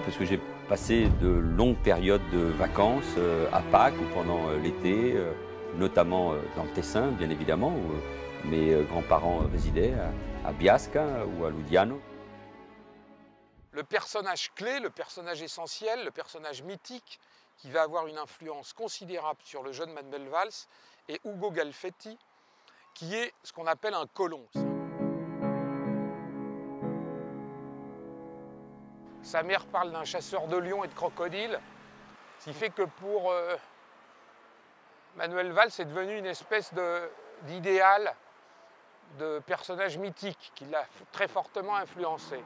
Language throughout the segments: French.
parce que j'ai passé de longues périodes de vacances à Pâques ou pendant l'été, notamment dans le Tessin, bien évidemment, où mes grands-parents résidaient, à Biasca ou à Ludiano. Le personnage clé, le personnage essentiel, le personnage mythique qui va avoir une influence considérable sur le jeune Manuel Valls est Ugo Galfetti, qui est ce qu'on appelle un colon. Sa mère parle d'un chasseur de lions et de crocodiles, ce qui fait que pour Manuel Valls, c'est devenu une espèce d'idéal, de personnage mythique qui l'a très fortement influencé.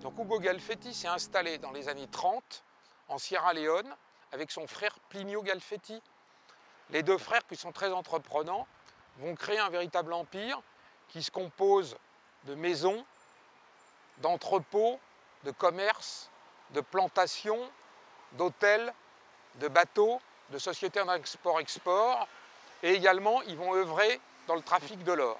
Donc Ugo Galfetti s'est installé dans les années 30 en Sierra Leone avec son frère Plinio Galfetti. Les deux frères, qui sont très entreprenants, vont créer un véritable empire qui se compose de maisons, d'entrepôts, de commerces, de plantations, d'hôtels, de bateaux, de sociétés en export-export. Et également, ils vont œuvrer dans le trafic de l'or,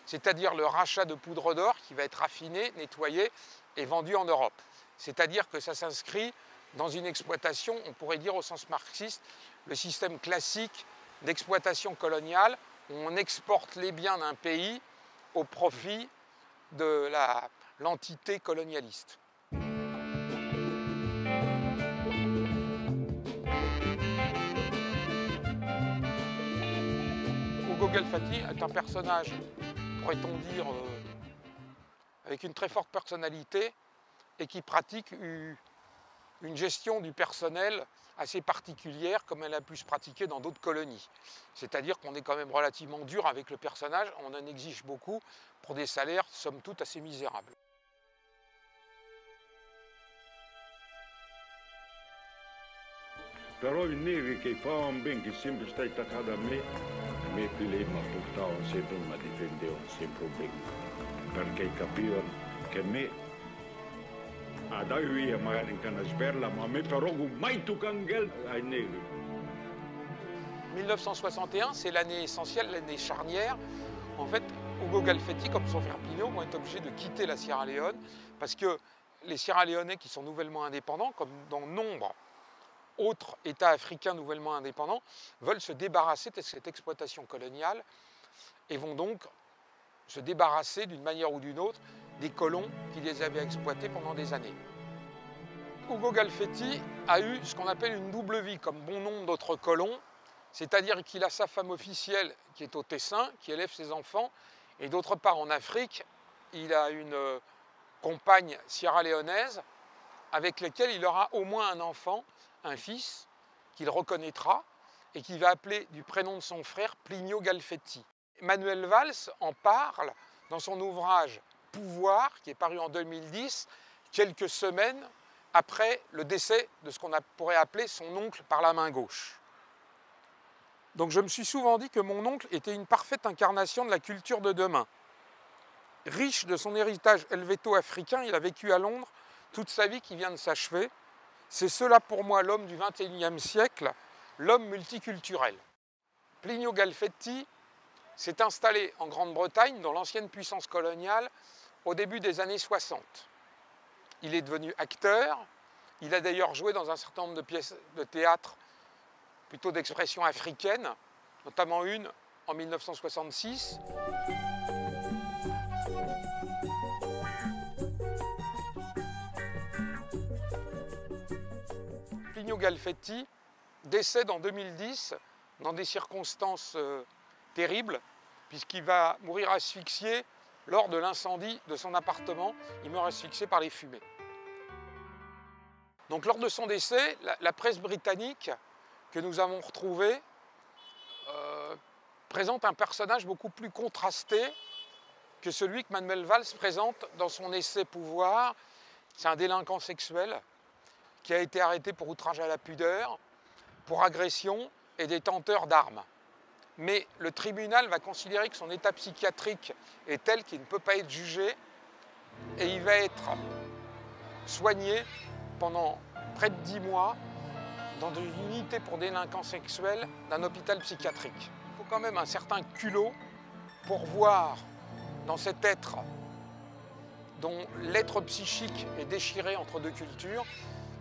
c'est-à-dire le rachat de poudre d'or qui va être raffinée, nettoyée et vendue en Europe. C'est-à-dire que ça s'inscrit dans une exploitation, on pourrait dire au sens marxiste, le système classique d'exploitation coloniale, où on exporte les biens d'un pays au profit de l'entité colonialiste. Ugo Galfetti est un personnage, pourrait-on dire, avec une très forte personnalité et qui pratique une gestion du personnel assez particulière comme elle a pu se pratiquer dans d'autres colonies. C'est-à-dire qu'on est quand même relativement dur avec le personnage, on en exige beaucoup pour des salaires somme toute assez misérables. Però i neri che fanno ben che sempre stai attaccata a me lei mi portava sempre, mi difendeva sempre bene, perché capivano che me adesso io magari in una sberla, ma me però mai toccare geld ai neri. 1961, c'est l'année essentielle, l'année charnière. En fait, Ugo Galfetti, comme son frère Plinio, vont être obligés de quitter la Sierra Leone parce que les Sierra Leonais qui sont nouvellement indépendants, comme dans nombre autres États africains nouvellement indépendants, veulent se débarrasser de cette exploitation coloniale et vont donc se débarrasser d'une manière ou d'une autre des colons qui les avaient exploités pendant des années. Ugo Galfetti a eu ce qu'on appelle une double vie, comme bon nombre d'autres colons, c'est-à-dire qu'il a sa femme officielle qui est au Tessin, qui élève ses enfants, et d'autre part en Afrique, il a une compagne sierra-léonaise avec laquelle il aura au moins un enfant, un fils, qu'il reconnaîtra et qu'il va appeler du prénom de son frère Plinio Galfetti. Manuel Valls en parle dans son ouvrage Pouvoir, qui est paru en 2010, quelques semaines après le décès de ce qu'on pourrait appeler son oncle par la main gauche. Donc je me suis souvent dit que mon oncle était une parfaite incarnation de la culture de demain. Riche de son héritage helvéto-africain, il a vécu à Londres toute sa vie qui vient de s'achever. C'est cela pour moi l'homme du XXIe siècle, l'homme multiculturel. Plinio Galfetti s'est installé en Grande-Bretagne, dans l'ancienne puissance coloniale, au début des années 60. Il est devenu acteur, il a d'ailleurs joué dans un certain nombre de pièces de théâtre plutôt d'expression africaine, notamment une en 1966. Plinio Galfetti décède en 2010 dans des circonstances terribles, puisqu'il va mourir asphyxié lors de l'incendie de son appartement. Il meurt asphyxié par les fumées. Donc lors de son décès, la presse britannique que nous avons retrouvée présente un personnage beaucoup plus contrasté que celui que Manuel Valls présente dans son essai Pouvoir. C'est un délinquant sexuel qui a été arrêté pour outrage à la pudeur, pour agression et détenteur d'armes. Mais le tribunal va considérer que son état psychiatrique est tel qu'il ne peut pas être jugé et il va être soigné pendant près de 10 mois dans une unité pour délinquants sexuels d'un hôpital psychiatrique. Il faut quand même un certain culot pour voir dans cet être dont l'être psychique est déchiré entre deux cultures,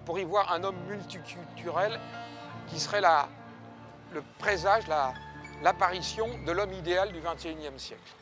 pour y voir un homme multiculturel qui serait le présage, l'apparition de l'homme idéal du XXIe siècle.